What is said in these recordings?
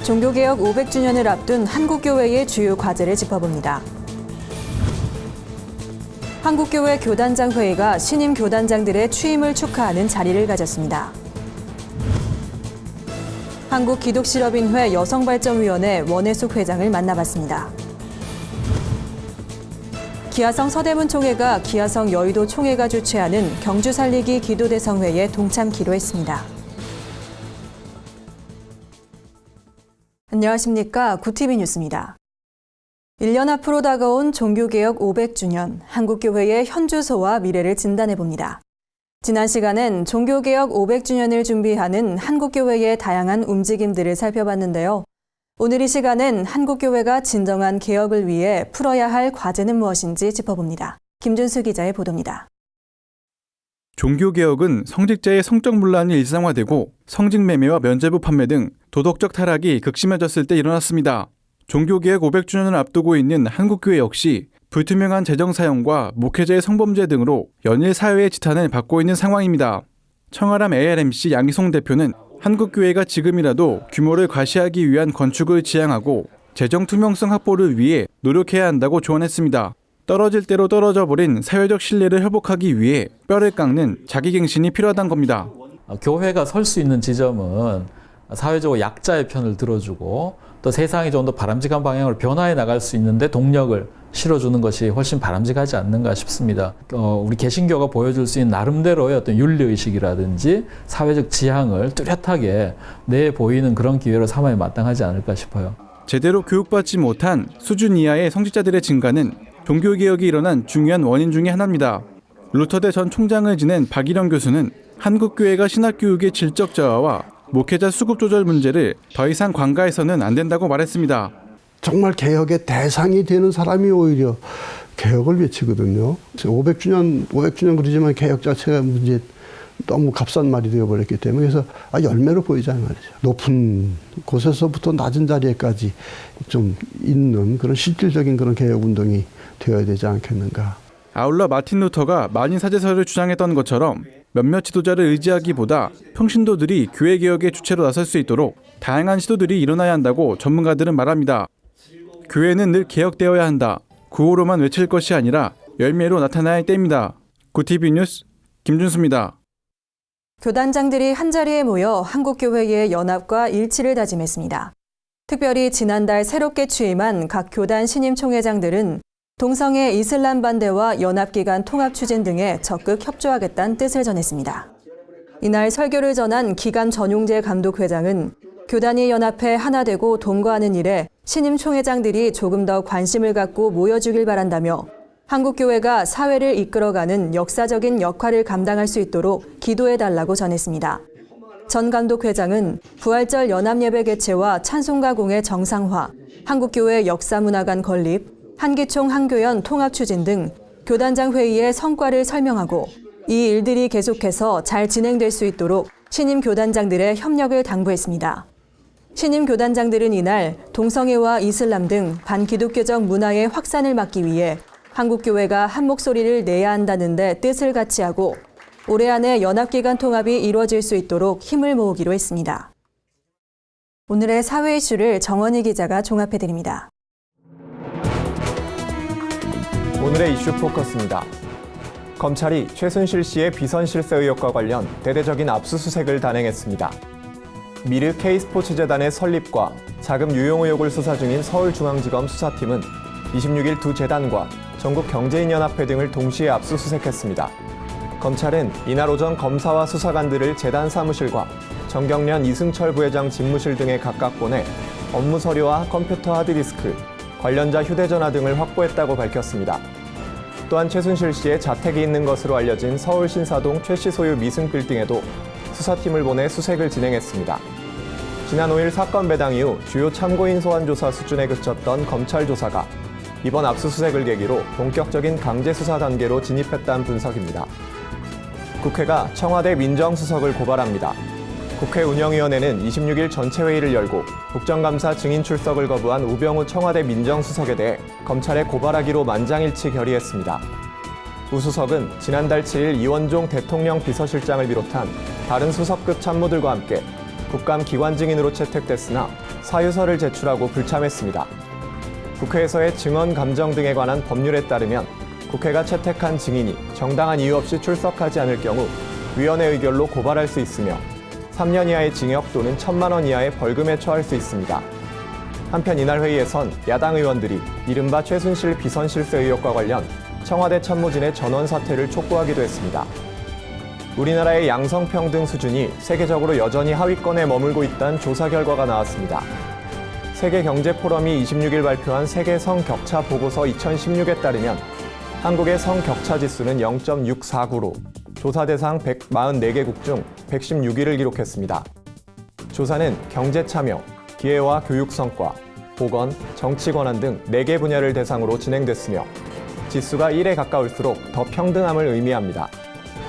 종교개혁 500주년을 앞둔 한국교회의 주요 과제를 짚어봅니다. 한국교회 교단장 회의가 신임 교단장들의 취임을 축하하는 자리를 가졌습니다. 한국기독실업인회 여성발전위원회 원혜숙 회장을 만나봤습니다. 기아성 서대문 총회가 기아성 여의도 총회가 주최하는 경주살리기 기도대성회에 동참키로 했습니다. 안녕하십니까. 구티비 뉴스입니다. 1년 앞으로 다가온 종교개혁 500주년, 한국교회의 현주소와 미래를 진단해봅니다. 지난 시간엔 종교개혁 500주년을 준비하는 한국교회의 다양한 움직임들을 살펴봤는데요. 오늘 이 시간엔 한국교회가 진정한 개혁을 위해 풀어야 할 과제는 무엇인지 짚어봅니다. 김준수 기자의 보도입니다. 종교개혁은 성직자의 성적 문란이 일상화되고 성직매매와 면죄부 판매 등 도덕적 타락이 극심해졌을 때 일어났습니다. 종교개혁 500주년을 앞두고 있는 한국교회 역시 불투명한 재정 사용과 목회자의 성범죄 등으로 연일 사회의 지탄을 받고 있는 상황입니다. 청아람 ARMC 양희송 대표는 한국교회가 지금이라도 규모를 과시하기 위한 건축을 지향하고 재정 투명성 확보를 위해 노력해야 한다고 조언했습니다. 떨어질 대로 떨어져 버린 사회적 신뢰를 회복하기 위해 뼈를 깎는 자기갱신이 필요하다는 겁니다. 교회가 설 수 있는 지점은 사회적으로 약자의 편을 들어주고 또 세상이 좀 더 바람직한 방향으로 변화해 나갈 수 있는데 동력을 실어주는 것이 훨씬 바람직하지 않는가 싶습니다. 우리 개신교가 보여줄 수 있는 나름대로의 어떤 윤리의식이라든지 사회적 지향을 뚜렷하게 내보이는 그런 기회로 삼아야 마땅하지 않을까 싶어요. 제대로 교육받지 못한 수준 이하의 성직자들의 증가는 종교개혁이 일어난 중요한 원인 중에 하나입니다. 루터대 전 총장을 지낸 박일영 교수는 한국교회가 신학교육의 질적 저하와 목회자 수급 조절 문제를 더 이상 관가해서는 안 된다고 말했습니다. 정말 개혁의 대상이 되는 사람이 오히려 개혁을 외치거든요. 500주년 그러지만 개혁 자체가 이제 너무 값싼 말이 되어버렸기 때문에 그래서 열매로 보이잖아요 말이죠. 높은 곳에서부터 낮은 자리에까지 좀 있는 그런 실질적인 그런 개혁 운동이 되어야 되지 않겠는가. 아울러 마틴 루터가 만인사제설을 주장했던 것처럼 몇몇 지도자를 의지하기보다 평신도들이 교회 개혁의 주체로 나설 수 있도록 다양한 시도들이 일어나야 한다고 전문가들은 말합니다. 교회는 늘 개혁되어야 한다. 구호로만 외칠 것이 아니라 열매로 나타나야 할 때입니다. 구티비 뉴스 김준수입니다. 교단장들이 한자리에 모여 한국교회의 연합과 일치를 다짐했습니다. 특별히 지난달 새롭게 취임한 각 교단 신임 총회장들은 동성애 이슬람 반대와 연합기관 통합 추진 등에 적극 협조하겠다는 뜻을 전했습니다. 이날 설교를 전한 기관 전용재 감독회장은 교단이 연합해 하나 되고 동거하는 일에 신임 총회장들이 조금 더 관심을 갖고 모여주길 바란다며 한국교회가 사회를 이끌어가는 역사적인 역할을 감당할 수 있도록 기도해달라고 전했습니다. 전 감독회장은 부활절 연합예배 개최와 찬송가공의 정상화, 한국교회 역사문화관 건립, 한기총 한교연 통합 추진 등 교단장 회의의 성과를 설명하고 이 일들이 계속해서 잘 진행될 수 있도록 신임 교단장들의 협력을 당부했습니다. 신임 교단장들은 이날 동성애와 이슬람 등 반기독교적 문화의 확산을 막기 위해 한국교회가 한 목소리를 내야 한다는 데 뜻을 같이 하고 올해 안에 연합기관 통합이 이루어질 수 있도록 힘을 모으기로 했습니다. 오늘의 사회 이슈를 정원희 기자가 종합해드립니다. 오늘의 이슈 포커스입니다. 검찰이 최순실 씨의 비선 실세 의혹과 관련 대대적인 압수수색을 단행했습니다. 미르 K스포츠재단의 설립과 자금 유용 의혹을 수사 중인 서울중앙지검 수사팀은 26일 두 재단과 전국경제인연합회 등을 동시에 압수수색했습니다. 검찰은 이날 오전 검사와 수사관들을 재단 사무실과 정경련 이승철 부회장 집무실 등에 각각 보내 업무 서류와 컴퓨터 하드디스크, 관련자 휴대전화 등을 확보했다고 밝혔습니다. 또한 최순실 씨의 자택이 있는 것으로 알려진 서울 신사동 최 씨 소유 미승빌딩에도 수사팀을 보내 수색을 진행했습니다. 지난 5일 사건 배당 이후 주요 참고인 소환 조사 수준에 그쳤던 검찰 조사가 이번 압수수색을 계기로 본격적인 강제 수사 단계로 진입했다는 분석입니다. 국회가 청와대 민정수석을 고발합니다. 국회 운영위원회는 26일 전체 회의를 열고 국정감사 증인 출석을 거부한 우병우 청와대 민정수석에 대해 검찰에 고발하기로 만장일치 결의했습니다. 우 수석은 지난달 7일 이원종 대통령 비서실장을 비롯한 다른 수석급 참모들과 함께 국감 기관 증인으로 채택됐으나 사유서를 제출하고 불참했습니다. 국회에서의 증언 감정 등에 관한 법률에 따르면 국회가 채택한 증인이 정당한 이유 없이 출석하지 않을 경우 위원회 의결로 고발할 수 있으며 3년 이하의 징역 또는 1,000만 원 이하의 벌금에 처할 수 있습니다. 한편 이날 회의에선 야당 의원들이 이른바 최순실 비선 실세 의혹과 관련 청와대 참모진의 전원 사퇴를 촉구하기도 했습니다. 우리나라의 양성평등 수준이 세계적으로 여전히 하위권에 머물고 있다는 조사 결과가 나왔습니다. 세계경제포럼이 26일 발표한 세계 성격차 보고서 2016에 따르면 한국의 성격차 지수는 0.649로 조사 대상 144개국 중 116위를 기록했습니다. 조사는 경제 참여, 기회와 교육 성과, 보건, 정치 권한 등 4개 분야를 대상으로 진행됐으며 지수가 1에 가까울수록 더 평등함을 의미합니다.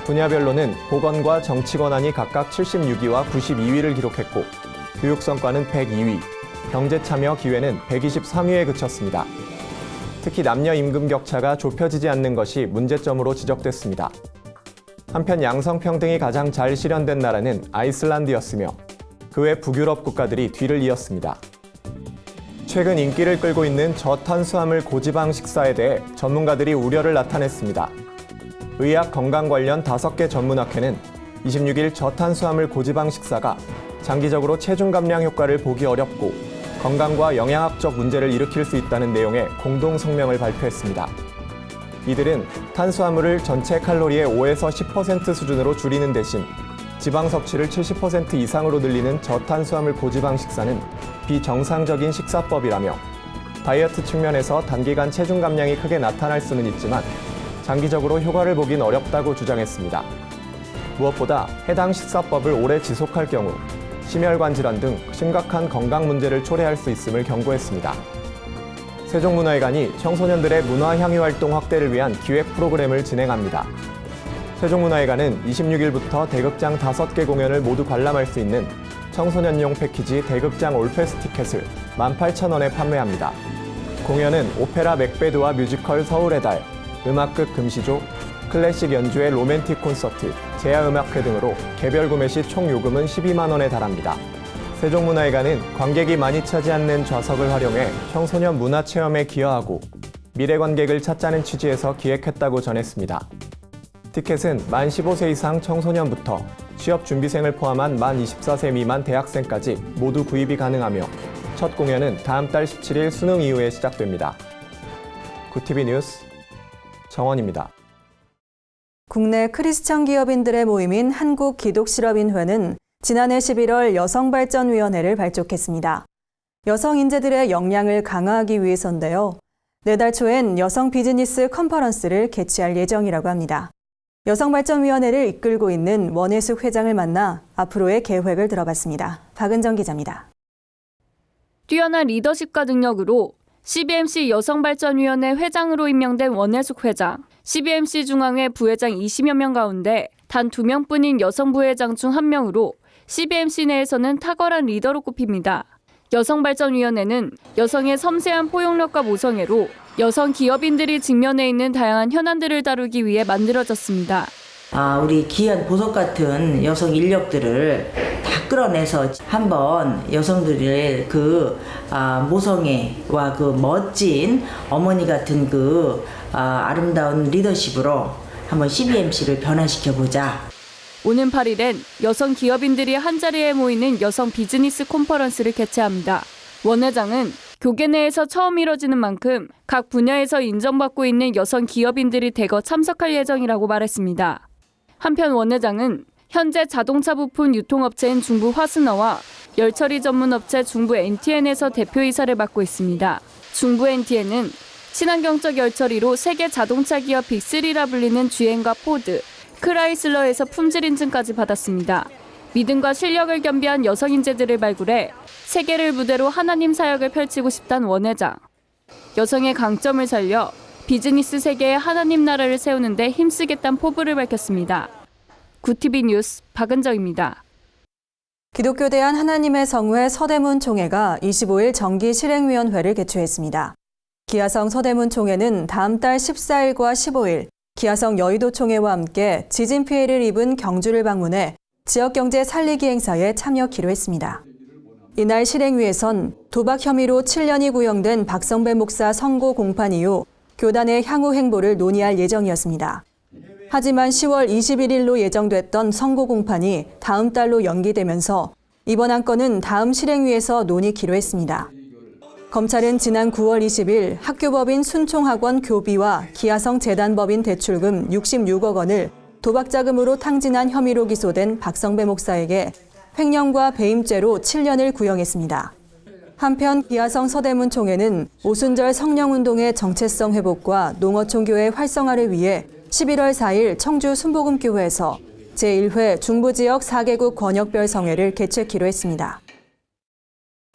분야별로는 보건과 정치 권한이 각각 76위와 92위를 기록했고 교육 성과는 102위, 경제 참여 기회는 123위에 그쳤습니다. 특히 남녀 임금 격차가 좁혀지지 않는 것이 문제점으로 지적됐습니다. 한편 양성평등이 가장 잘 실현된 나라는 아이슬란드였으며 그 외 북유럽 국가들이 뒤를 이었습니다. 최근 인기를 끌고 있는 저탄수화물 고지방 식사에 대해 전문가들이 우려를 나타냈습니다. 의학 건강 관련 5개 전문학회는 26일 저탄수화물 고지방 식사가 장기적으로 체중 감량 효과를 보기 어렵고 건강과 영양학적 문제를 일으킬 수 있다는 내용의 공동 성명을 발표했습니다. 이들은 탄수화물을 전체 칼로리의 5에서 10% 수준으로 줄이는 대신 지방 섭취를 70% 이상으로 늘리는 저탄수화물 고지방 식사는 비정상적인 식사법이라며 다이어트 측면에서 단기간 체중 감량이 크게 나타날 수는 있지만 장기적으로 효과를 보긴 어렵다고 주장했습니다. 무엇보다 해당 식사법을 오래 지속할 경우 심혈관 질환 등 심각한 건강 문제를 초래할 수 있음을 경고했습니다. 세종문화회관이 청소년들의 문화 향유 활동 확대를 위한 기획 프로그램을 진행합니다. 세종문화회관은 26일부터 대극장 5개 공연을 모두 관람할 수 있는 청소년용 패키지 대극장 올페스 티켓을 18,000원에 판매합니다. 공연은 오페라 맥베드와 뮤지컬 서울의 달, 음악극 금시조, 클래식 연주회 로맨틱 콘서트, 제야음악회 등으로 개별 구매 시 총 요금은 12만 원에 달합니다. 세종문화회관은 관객이 많이 차지 않는 좌석을 활용해 청소년 문화체험에 기여하고 미래 관객을 찾자는 취지에서 기획했다고 전했습니다. 티켓은 만 15세 이상 청소년부터 취업준비생을 포함한 만 24세 미만 대학생까지 모두 구입이 가능하며 첫 공연은 다음 달 17일 수능 이후에 시작됩니다. 구티비 뉴스 정원입니다. 국내 크리스천 기업인들의 모임인 한국기독실업인회는 지난해 11월 여성발전위원회를 발족했습니다. 여성 인재들의 역량을 강화하기 위해서인데요. 내달 초엔 여성 비즈니스 컨퍼런스를 개최할 예정이라고 합니다. 여성발전위원회를 이끌고 있는 원혜숙 회장을 만나 앞으로의 계획을 들어봤습니다. 박은정 기자입니다. 뛰어난 리더십과 능력으로 CBMC 여성발전위원회 회장으로 임명된 원혜숙 회장, CBMC 중앙회 부회장 20여 명 가운데 단 2명뿐인 여성 부회장 중 1명으로 CBMC 내에서는 탁월한 리더로 꼽힙니다. 여성발전위원회는 여성의 섬세한 포용력과 모성애로 여성 기업인들이 직면해 있는 다양한 현안들을 다루기 위해 만들어졌습니다. 우리 귀한 보석 같은 여성 인력들을 다 끌어내서 한번 여성들의 그 모성애와 그 멋진 어머니 같은 그 아름다운 리더십으로 한번 CBMC를 변화시켜보자. 오는 8일엔 여성 기업인들이 한자리에 모이는 여성 비즈니스 컨퍼런스를 개최합니다. 원 회장은 교계 내에서 처음 이뤄지는 만큼 각 분야에서 인정받고 있는 여성 기업인들이 대거 참석할 예정이라고 말했습니다. 한편 원 회장은 현재 자동차 부품 유통업체인 중부 화스너와 열처리 전문업체 중부 NTN에서 대표이사를 맡고 있습니다. 중부 NTN은 친환경적 열처리로 세계 자동차 기업 빅3라 불리는 GM과 포드, 크라이슬러에서 품질 인증까지 받았습니다. 믿음과 실력을 겸비한 여성 인재들을 발굴해 세계를 무대로 하나님 사역을 펼치고 싶다는 원 회장. 여성의 강점을 살려 비즈니스 세계에 하나님 나라를 세우는 데 힘쓰겠다는 포부를 밝혔습니다. 구티비 뉴스 박은정입니다. 기독교 대한 하나님의 성회 서대문 총회가 25일 정기실행위원회를 개최했습니다. 기아성 서대문 총회는 다음 달 14일과 15일 기아성 여의도 총회와 함께 지진 피해를 입은 경주를 방문해 지역경제 살리기 행사에 참여키로 했습니다. 이날 실행위에선 도박 혐의로 7년이 구형된 박성배 목사 선고 공판 이후 교단의 향후 행보를 논의할 예정이었습니다. 하지만 10월 21일로 예정됐던 선고 공판이 다음 달로 연기되면서 이번 안건은 다음 실행위에서 논의키로 했습니다. 검찰은 지난 9월 20일 학교법인 순총학원 교비와 기아성 재단법인 대출금 66억 원을 도박자금으로 탕진한 혐의로 기소된 박성배 목사에게 횡령과 배임죄로 7년을 구형했습니다. 한편 기아성 서대문 총회는 오순절 성령운동의 정체성 회복과 농어촌교회 활성화를 위해 11월 4일 청주 순복음교회에서 제1회 중부지역 4개국 권역별 성회를 개최키로 했습니다.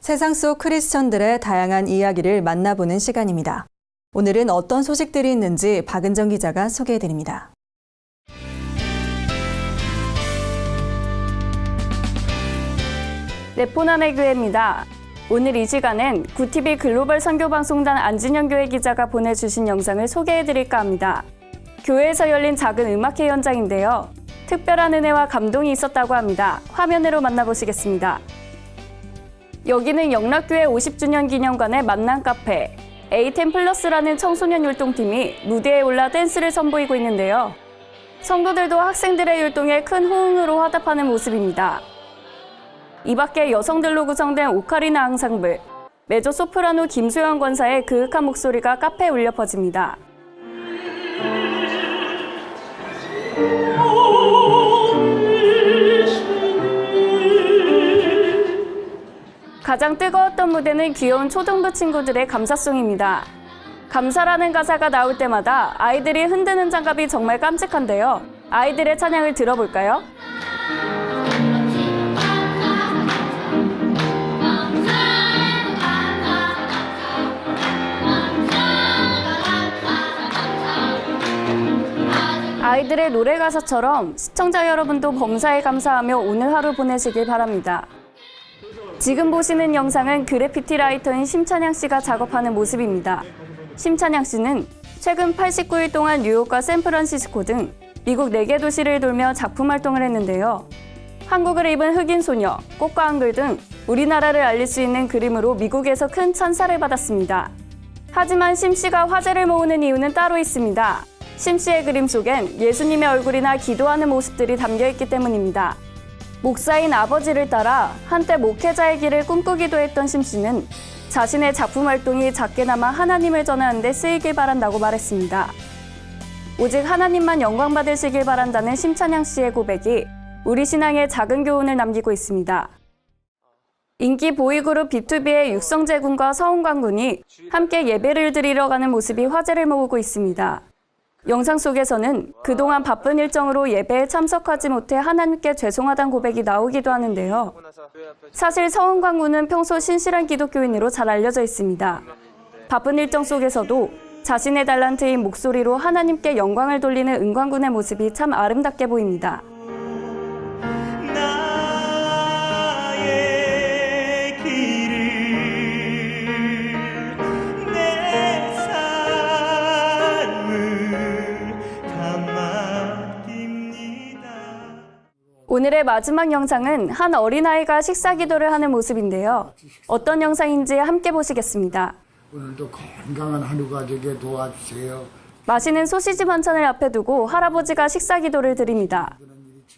세상 속 크리스천들의 다양한 이야기를 만나보는 시간입니다. 오늘은 어떤 소식들이 있는지 박은정 기자가 소개해드립니다. 레포남의 교회입니다. 오늘 이 시간엔 구TV 글로벌 선교방송단 안진영 교회 기자가 보내주신 영상을 소개해드릴까 합니다. 교회에서 열린 작은 음악회 현장인데요. 특별한 은혜와 감동이 있었다고 합니다. 화면으로 만나보시겠습니다. 여기는 영락교회 50주년 기념관의 만남 카페 A10 플러스라는 청소년 율동팀이 무대에 올라 댄스를 선보이고 있는데요. 성도들도 학생들의 율동에 큰 호응으로 화답하는 모습입니다. 이 밖에 여성들로 구성된 오카리나 앙상블, 메조 소프라노 김소연 권사의 그윽한 목소리가 카페에 울려 퍼집니다. 가장 뜨거웠던 무대는 귀여운 초등부 친구들의 감사송입니다. 감사라는 가사가 나올 때마다 아이들이 흔드는 장갑이 정말 깜찍한데요. 아이들의 찬양을 들어볼까요? 아이들의 노래 가사처럼 시청자 여러분도 범사에 감사하며 오늘 하루 보내시길 바랍니다. 지금 보시는 영상은 그래피티 라이터인 심찬양 씨가 작업하는 모습입니다. 심찬양 씨는 최근 89일 동안 뉴욕과 샌프란시스코 등 미국 4개 도시를 돌며 작품 활동을 했는데요. 한국을 입은 흑인 소녀, 꽃과 한글 등 우리나라를 알릴 수 있는 그림으로 미국에서 큰 찬사를 받았습니다. 하지만 심 씨가 화제를 모으는 이유는 따로 있습니다. 심 씨의 그림 속엔 예수님의 얼굴이나 기도하는 모습들이 담겨있기 때문입니다. 목사인 아버지를 따라 한때 목회자의 길을 꿈꾸기도 했던 심 씨는 자신의 작품 활동이 작게나마 하나님을 전하는 데 쓰이길 바란다고 말했습니다. 오직 하나님만 영광 받으시길 바란다는 심찬양 씨의 고백이 우리 신앙에 작은 교훈을 남기고 있습니다. 인기 보이그룹 B2B의 육성재 군과 서은광 군이 함께 예배를 드리러 가는 모습이 화제를 모으고 있습니다. 영상 속에서는 그동안 바쁜 일정으로 예배에 참석하지 못해 하나님께 죄송하다는 고백이 나오기도 하는데요. 사실 서은광 군은 평소 신실한 기독교인으로 잘 알려져 있습니다. 바쁜 일정 속에서도 자신의 달란트인 목소리로 하나님께 영광을 돌리는 은광 군의 모습이 참 아름답게 보입니다. 오늘의 마지막 영상은 한 어린아이가 식사 기도를 하는 모습인데요. 어떤 영상인지 함께 보시겠습니다. 오늘도 건강한 하루가 되게 도와주세요. 맛있는 소시지 반찬을 앞에 두고 할아버지가 식사 기도를 드립니다.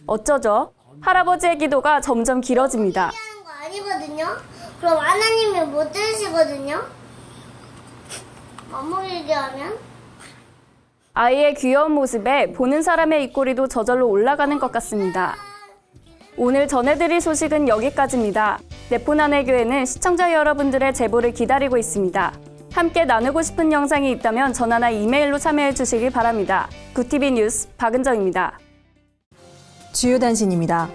어쩌죠? 할아버지의 기도가 점점 길어집니다. 하는 거 아니거든요. 그럼 하나님이 못 들으시거든요. 맘먹이게 하면. 아이의 귀여운 모습에 보는 사람의 입꼬리도 저절로 올라가는 것 같습니다. 오늘 전해드릴 소식은 여기까지입니다. 레포남의 교회는 시청자 여러분들의 제보를 기다리고 있습니다. 함께 나누고 싶은 영상이 있다면 전화나 이메일로 참여해 주시기 바랍니다. 구TV 뉴스 박은정입니다. 주요 단신입니다.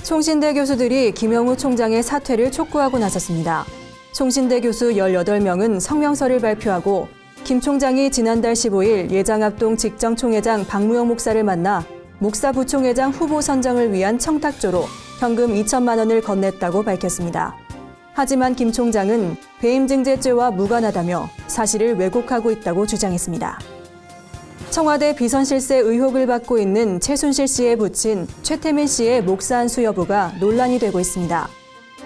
총신대 교수들이 김영우 총장의 사퇴를 촉구하고 나섰습니다. 총신대 교수 18명은 성명서를 발표하고 김 총장이 지난달 15일 예장합동 직정총회장 박무영 목사를 만나 목사 부총회장 후보 선정을 위한 청탁조로 현금 2천만 원을 건넸다고 밝혔습니다. 하지만 김 총장은 배임증제죄와 무관하다며 사실을 왜곡하고 있다고 주장했습니다. 청와대 비선실세 의혹을 받고 있는 최순실 씨의 부친 최태민 씨의 목사 안수 여부가 논란이 되고 있습니다.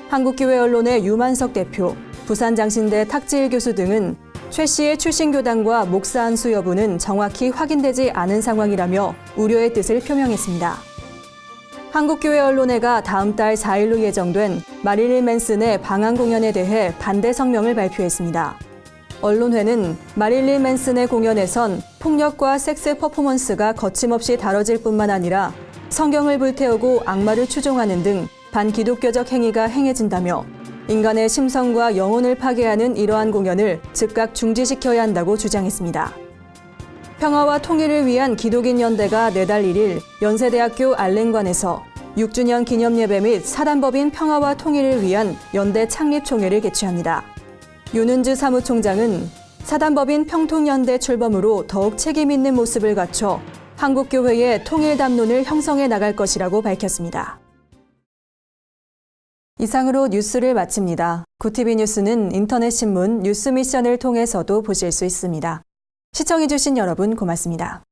한국교회 언론의 유만석 대표, 부산장신대 탁지일 교수 등은 최 씨의 출신 교단과 목사 안수 여부는 정확히 확인되지 않은 상황이라며 우려의 뜻을 표명했습니다. 한국교회 언론회가 다음 달 4일로 예정된 마릴린 맨슨의 방한 공연에 대해 반대 성명을 발표했습니다. 언론회는 마릴린 맨슨의 공연에선 폭력과 섹스 퍼포먼스가 거침없이 다뤄질 뿐만 아니라 성경을 불태우고 악마를 추종하는 등 반기독교적 행위가 행해진다며 인간의 심성과 영혼을 파괴하는 이러한 공연을 즉각 중지시켜야 한다고 주장했습니다. 평화와 통일을 위한 기독인 연대가 내달 1일 연세대학교 알렌관에서 6주년 기념예배 및 사단법인 평화와 통일을 위한 연대 창립총회를 개최합니다. 윤은주 사무총장은 사단법인 평통연대 출범으로 더욱 책임 있는 모습을 갖춰 한국교회의 통일 담론을 형성해 나갈 것이라고 밝혔습니다. 이상으로 뉴스를 마칩니다. 구티비 뉴스는 인터넷 신문 뉴스 미션을 통해서도 보실 수 있습니다. 시청해주신 여러분 고맙습니다.